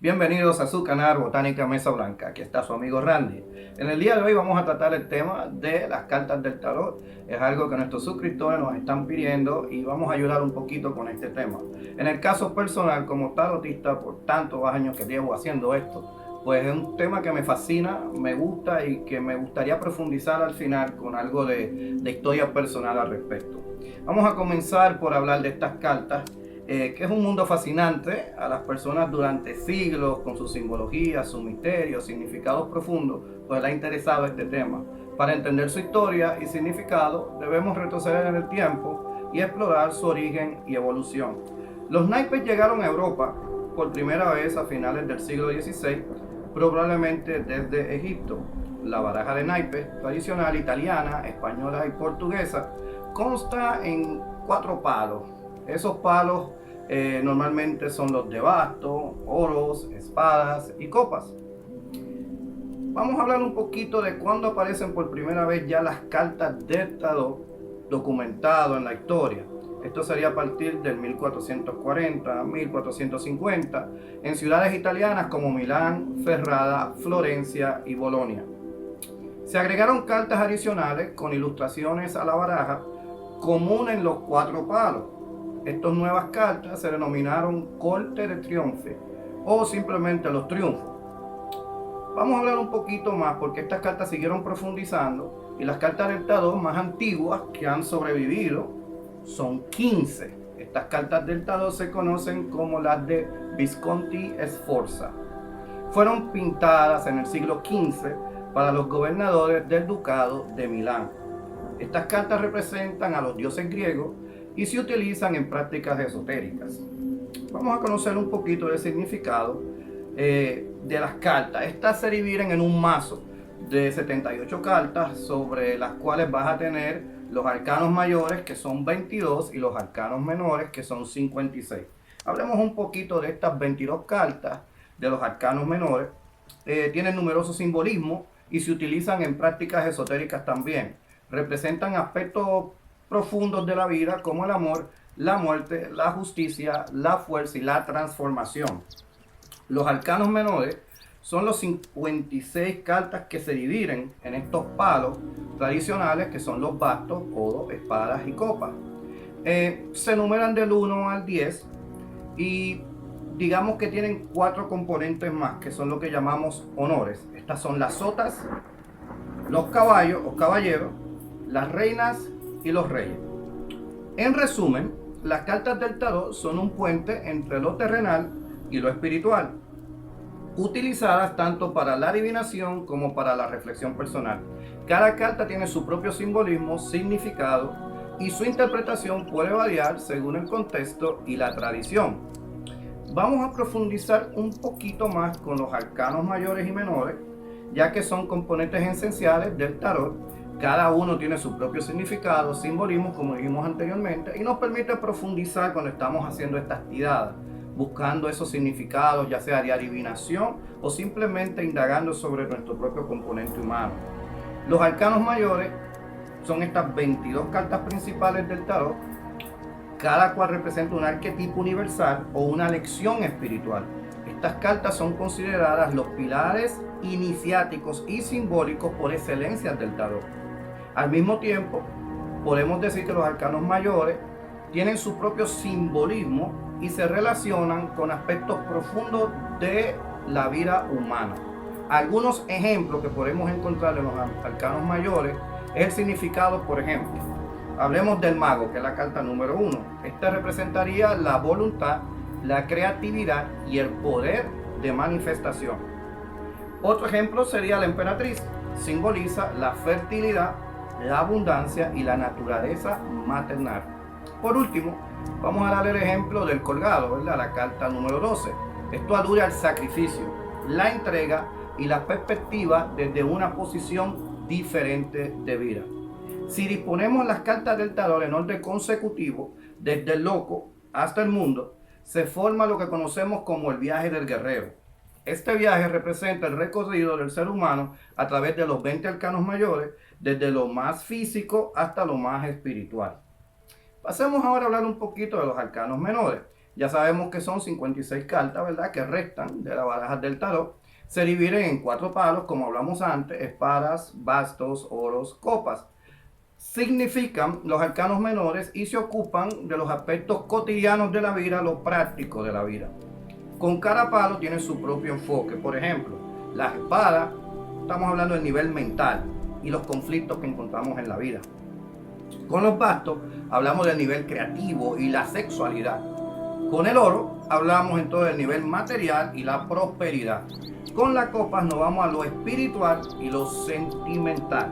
Bienvenidos a su canal Botánica Mesa Blanca. Aquí está su amigo Randy. En el día de hoy vamos a tratar el tema de las cartas del tarot. Es algo que nuestros suscriptores nos están pidiendo y vamos a ayudar un poquito con este tema. En el caso personal, como tarotista, por tantos años que llevo haciendo esto, pues es un tema que me fascina, me gusta y que me gustaría profundizar al final con algo de historia personal al respecto. Vamos a comenzar por hablar de estas cartas, que es un mundo fascinante a las personas durante siglos, con su simbología, sus misterios, significados profundos, pues le ha interesado este tema. Para entender su historia y significado, debemos retroceder en el tiempo y explorar su origen y evolución. Los naipes llegaron a Europa por primera vez a finales del siglo XVI, probablemente desde Egipto. La baraja de naipes tradicional italiana, española y portuguesa consta en 4 palos. Esos palos normalmente son los de basto, oros, espadas y copas. Vamos a hablar un poquito de cuándo aparecen por primera vez ya las cartas de tarot documentado en la historia. Esto sería a partir del 1440, 1450, en ciudades italianas como Milán, Ferrara, Florencia y Bolonia. Se agregaron cartas adicionales con ilustraciones a la baraja común en los 4 palos. Estas nuevas cartas se denominaron Corte de Triomphe o simplemente los triunfos. Vamos a hablar un poquito más porque estas cartas siguieron profundizando y las cartas del tarot más antiguas que han sobrevivido son 15. Estas cartas del tarot se conocen como las de Visconti Sforza. Fueron pintadas en el siglo XV para los gobernadores del ducado de Milán. Estas cartas representan a los dioses griegos y se utilizan en prácticas esotéricas. Vamos a conocer un poquito del significado de las cartas. Estas se dividen en un mazo de 78 cartas, sobre las cuales vas a tener los arcanos mayores, que son 22, y los arcanos menores, que son 56. Hablemos un poquito de estas 22 cartas de los arcanos menores. Tienen numerosos simbolismos y se utilizan en prácticas esotéricas también. Representan aspectos profundos de la vida como el amor, la muerte, la justicia, la fuerza y la transformación. Los arcanos menores son los 56 cartas que se dividen en estos palos tradicionales, que son los bastos, oros, espadas y copas. Se numeran del 1 al 10 y digamos que tienen 4 componentes más, que son lo que llamamos honores. Estas son las sotas, los caballos o caballeros, las reinas y los reyes. En resumen, las cartas del tarot son un puente entre lo terrenal y lo espiritual, utilizadas tanto para la adivinación como para la reflexión personal. Cada carta tiene su propio simbolismo, significado, y su interpretación puede variar según el contexto y la tradición. Vamos a profundizar un poquito más con los arcanos mayores y menores, ya que son componentes esenciales del tarot. Cada uno tiene su propio significado, simbolismo, como dijimos anteriormente, y nos permite profundizar cuando estamos haciendo estas tiradas, buscando esos significados, ya sea de adivinación o simplemente indagando sobre nuestro propio componente humano. Los arcanos mayores son estas 22 cartas principales del tarot, cada cual representa un arquetipo universal o una lección espiritual. Estas cartas son consideradas los pilares iniciáticos y simbólicos por excelencia del tarot. Al mismo tiempo, podemos decir que los arcanos mayores tienen su propio simbolismo y se relacionan con aspectos profundos de la vida humana. Algunos ejemplos que podemos encontrar en los arcanos mayores es el significado. Por ejemplo, hablemos del mago, que es la carta número 1. Esta representaría la voluntad, la creatividad y el poder de manifestación. Otro ejemplo sería la emperatriz. Simboliza la fertilidad, la abundancia y la naturaleza maternal. Por último, vamos a dar el ejemplo del colgado, ¿verdad? La carta número 12. Esto alude al sacrificio, la entrega y la perspectiva desde una posición diferente de vida. Si disponemos las cartas del tarot en orden consecutivo, desde el loco hasta el mundo, se forma lo que conocemos como el viaje del guerrero. Este viaje representa el recorrido del ser humano a través de los 20 arcanos mayores, desde lo más físico hasta lo más espiritual. Pasemos ahora a hablar un poquito de los arcanos menores. Ya sabemos que son 56 cartas, ¿verdad?, que restan de las barajas del tarot. Se dividen en 4 palos, como hablamos antes: espadas, bastos, oros, copas. Significan los arcanos menores y se ocupan de los aspectos cotidianos de la vida, lo práctico de la vida. Con cada palo tiene su propio enfoque. Por ejemplo, las espadas, estamos hablando del nivel mental y los conflictos que encontramos en la vida. Con los bastos hablamos del nivel creativo y la sexualidad. Con el oro hablamos entonces del nivel material y la prosperidad. Con las copas nos vamos a lo espiritual y lo sentimental.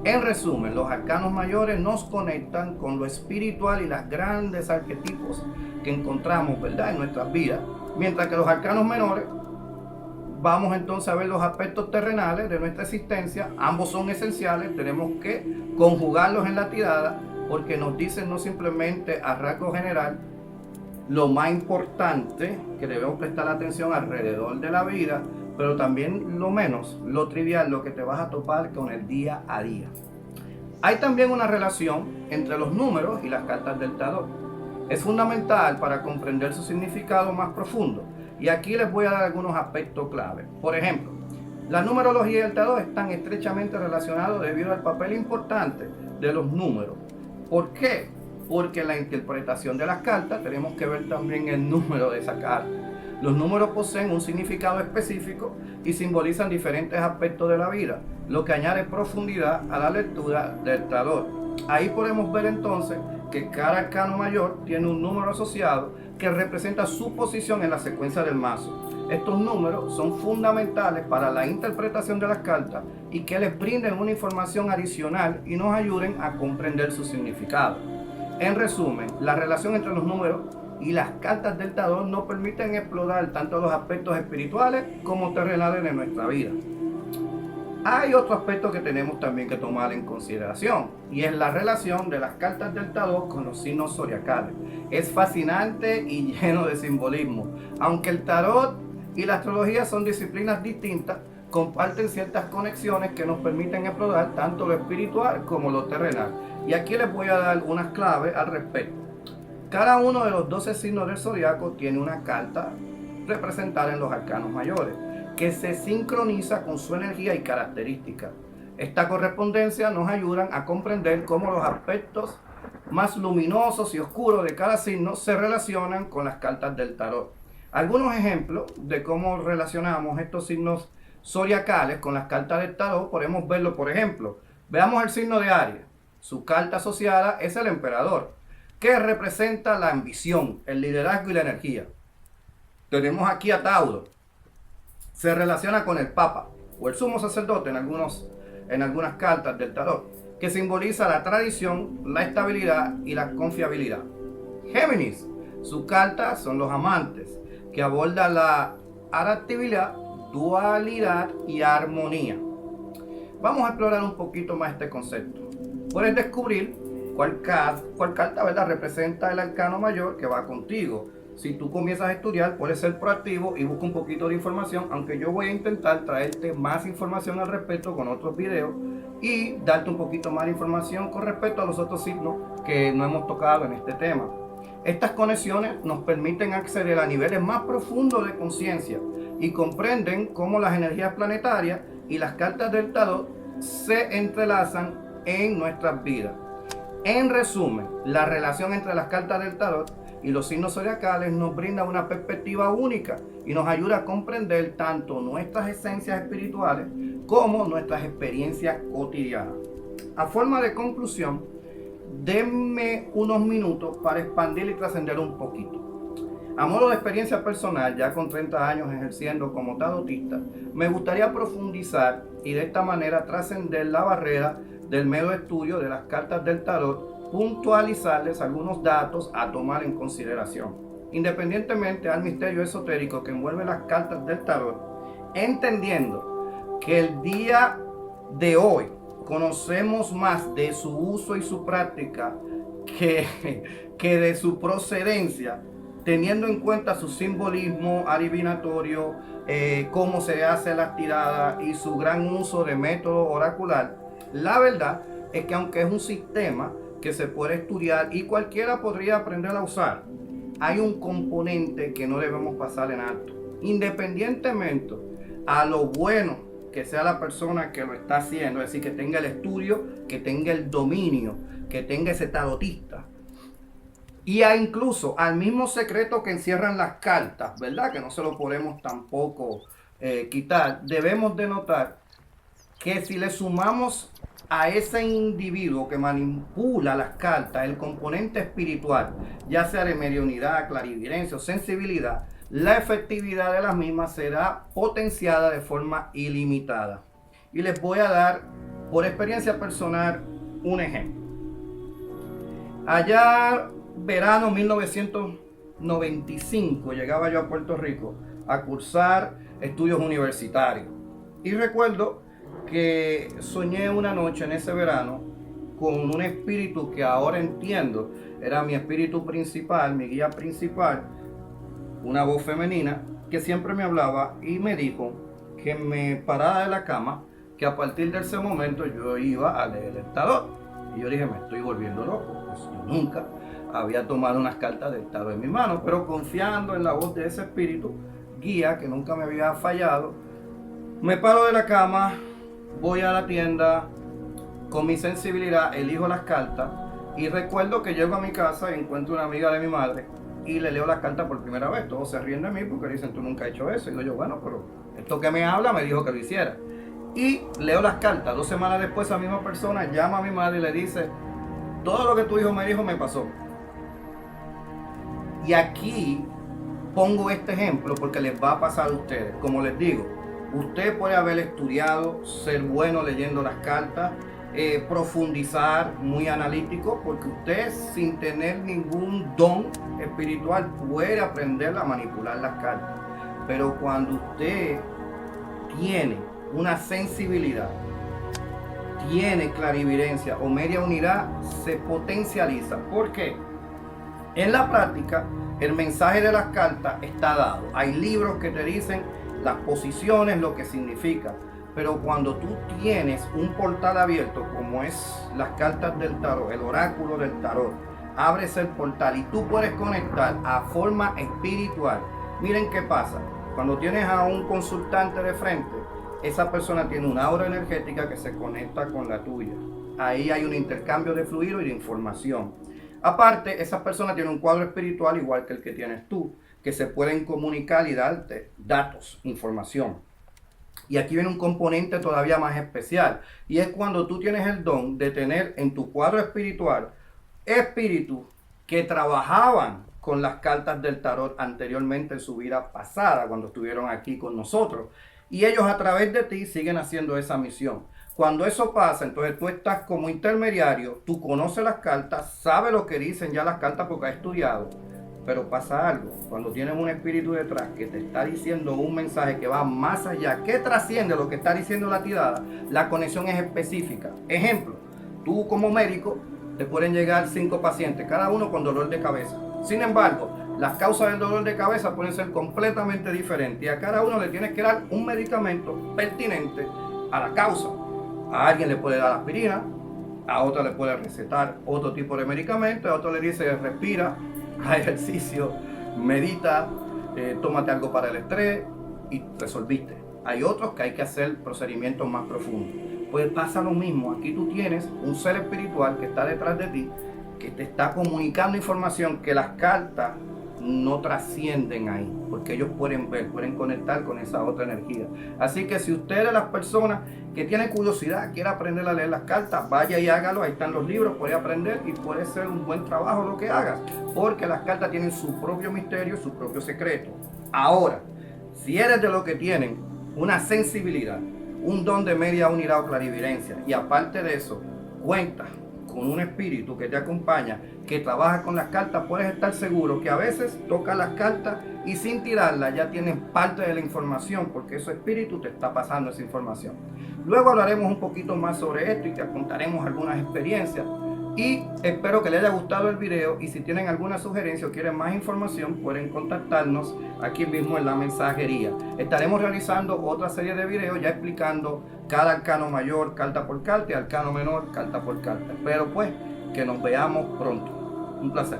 En resumen, los arcanos mayores nos conectan con lo espiritual y los grandes arquetipos que encontramos, ¿verdad?, en nuestras vidas. Mientras que los arcanos menores, vamos entonces a ver los aspectos terrenales de nuestra existencia. Ambos son esenciales, tenemos que conjugarlos en la tirada porque nos dicen no simplemente a rasgo general lo más importante que debemos prestar atención alrededor de la vida, pero también lo menos, lo trivial, lo que te vas a topar con el día a día. Hay también una relación entre los números y las cartas del tarot. Es fundamental para comprender su significado más profundo. Y aquí les voy a dar algunos aspectos clave. Por ejemplo, la numerología y el tarot están estrechamente relacionados debido al papel importante de los números. ¿Por qué? Porque en la interpretación de las cartas tenemos que ver también el número de esa carta. Los números poseen un significado específico y simbolizan diferentes aspectos de la vida, lo que añade profundidad a la lectura del tarot. Ahí podemos ver entonces que cada arcano mayor tiene un número asociado que representa su posición en la secuencia del mazo. Estos números son fundamentales para la interpretación de las cartas y que les brinden una información adicional y nos ayuden a comprender su significado. En resumen, la relación entre los números y las cartas del tarot nos permiten explorar tanto los aspectos espirituales como terrenales de nuestra vida. Hay otro aspecto que tenemos también que tomar en consideración y es la relación de las cartas del tarot con los signos zodiacales. Es fascinante y lleno de simbolismo. Aunque el tarot y la astrología son disciplinas distintas, comparten ciertas conexiones que nos permiten explorar tanto lo espiritual como lo terrenal. Y aquí les voy a dar unas claves al respecto. Cada uno de los 12 signos del zodiaco tiene una carta representada en los arcanos mayores, que se sincroniza con su energía y características. Esta correspondencia nos ayuda a comprender cómo los aspectos más luminosos y oscuros de cada signo se relacionan con las cartas del tarot. Algunos ejemplos de cómo relacionamos estos signos zodiacales con las cartas del tarot podemos verlo. Por ejemplo, veamos el signo de Aries. Su carta asociada es el emperador, que representa la ambición, el liderazgo y la energía. Tenemos aquí a Tauro. Se relaciona con el Papa o el sumo sacerdote en algunas cartas del tarot, que simboliza la tradición, la estabilidad y la confiabilidad. Géminis, su carta son los amantes, que aborda la adaptabilidad, dualidad y armonía. Vamos a explorar un poquito más este concepto. Puedes descubrir cuál carta, ¿verdad?, representa el arcano mayor que va contigo. Si tú comienzas a estudiar, puedes ser proactivo y busca un poquito de información, aunque yo voy a intentar traerte más información al respecto con otros videos y darte un poquito más de información con respecto a los otros signos que no hemos tocado en este tema. Estas conexiones nos permiten acceder a niveles más profundos de conciencia y comprenden cómo las energías planetarias y las cartas del tarot se entrelazan en nuestras vidas. En resumen, la relación entre las cartas del tarot y los signos zodiacales nos brinda una perspectiva única y nos ayuda a comprender tanto nuestras esencias espirituales como nuestras experiencias cotidianas. A forma de conclusión, denme unos minutos para expandir y trascender un poquito. A modo de experiencia personal, ya con 30 años ejerciendo como tarotista, me gustaría profundizar y de esta manera trascender la barrera del mero estudio de las cartas del tarot, puntualizarles algunos datos a tomar en consideración. Independientemente al misterio esotérico que envuelve las cartas del tarot, entendiendo que el día de hoy conocemos más de su uso y su práctica que de su procedencia, teniendo en cuenta su simbolismo adivinatorio, cómo se hace la tirada y su gran uso de método oracular. La verdad es que aunque es un sistema que se puede estudiar y cualquiera podría aprender a usar, hay un componente que no debemos pasar en alto. Independientemente a lo bueno que sea la persona que lo está haciendo, es decir, que tenga el estudio, que tenga el dominio, que tenga ese tarotista, y incluso al mismo secreto que encierran las cartas, ¿verdad? Que no se lo podemos tampoco quitar. Debemos de notar que si le sumamos a ese individuo que manipula las cartas el componente espiritual, ya sea de mediunidad, clarividencia o sensibilidad, la efectividad de las mismas será potenciada de forma ilimitada. Y les voy a dar, por experiencia personal, un ejemplo. Allá, verano 1995, llegaba yo a Puerto Rico a cursar estudios universitarios. Y recuerdo que soñé una noche en ese verano con un espíritu que ahora entiendo era mi espíritu principal, mi guía principal, una voz femenina que siempre me hablaba y me dijo que me parara de la cama, que a partir de ese momento yo iba a leer el tarot. Y yo dije, me estoy volviendo loco, pues yo nunca había tomado unas cartas del tarot en mi mano, pero confiando en la voz de ese espíritu guía que nunca me había fallado, me paro de la cama, voy a la tienda, con mi sensibilidad elijo las cartas y recuerdo que llego a mi casa y encuentro una amiga de mi madre y le leo las cartas por primera vez. Todos se ríen de mí porque dicen, tú nunca has hecho eso. Y digo yo, bueno, pero esto que me habla me dijo que lo hiciera. Y leo las cartas. 2 semanas después, esa misma persona llama a mi madre y le dice, todo lo que tu hijo me dijo me pasó. Y aquí pongo este ejemplo porque les va a pasar a ustedes. Como les digo, usted puede haber estudiado, ser bueno leyendo las cartas, profundizar, muy analítico, porque usted sin tener ningún don espiritual puede aprender a manipular las cartas. Pero cuando usted tiene una sensibilidad, tiene clarividencia o media unidad, se potencializa. ¿Por qué? En la práctica, el mensaje de las cartas está dado. Hay libros que te dicen las posiciones, lo que significa. Pero cuando tú tienes un portal abierto, como es las cartas del tarot, el oráculo del tarot, abres el portal y tú puedes conectar a forma espiritual. Miren qué pasa. Cuando tienes a un consultante de frente, esa persona tiene una aura energética que se conecta con la tuya. Ahí hay un intercambio de fluido y de información. Aparte, esa persona tiene un cuadro espiritual igual que el que tienes tú, que se pueden comunicar y darte datos, información. Y aquí viene un componente todavía más especial, y es cuando tú tienes el don de tener en tu cuadro espiritual espíritus que trabajaban con las cartas del tarot anteriormente en su vida pasada, cuando estuvieron aquí con nosotros. Y ellos a través de ti siguen haciendo esa misión. Cuando eso pasa, entonces tú estás como intermediario, tú conoces las cartas, sabes lo que dicen ya las cartas porque has estudiado. Pero pasa algo, cuando tienes un espíritu detrás que te está diciendo un mensaje que va más allá, que trasciende lo que está diciendo la tirada, la conexión es específica. Ejemplo, tú como médico te pueden llegar 5 pacientes, cada uno con dolor de cabeza. Sin embargo, las causas del dolor de cabeza pueden ser completamente diferentes y a cada uno le tienes que dar un medicamento pertinente a la causa. A alguien le puede dar aspirina, a otro le puede recetar otro tipo de medicamento, a otro le dice respira, haz ejercicio, medita, tómate algo para el estrés y resolviste. Hay otros que hay que hacer procedimientos más profundos. Pues pasa lo mismo, aquí tú tienes un ser espiritual que está detrás de ti, que te está comunicando información que las cartas no trascienden ahí, porque ellos pueden ver, pueden conectar con esa otra energía. Así que si usted es de las personas que tiene curiosidad, quiere aprender a leer las cartas, vaya y hágalo, ahí están los libros, puede aprender y puede ser un buen trabajo lo que hagas, porque las cartas tienen su propio misterio, su propio secreto. Ahora, si eres de los que tienen una sensibilidad, un don de media unidad o clarividencia, y aparte de eso, cuenta con un espíritu que te acompaña, que trabaja con las cartas, puedes estar seguro que a veces toca las cartas y sin tirarlas ya tienes parte de la información, porque ese espíritu te está pasando esa información. Luego hablaremos un poquito más sobre esto y te contaremos algunas experiencias. Y espero que les haya gustado el video, y si tienen alguna sugerencia o quieren más información pueden contactarnos aquí mismo en la mensajería. Estaremos realizando otra serie de videos ya explicando cada arcano mayor, carta por carta, y arcano menor, carta por carta. Espero pues que nos veamos pronto. Un placer.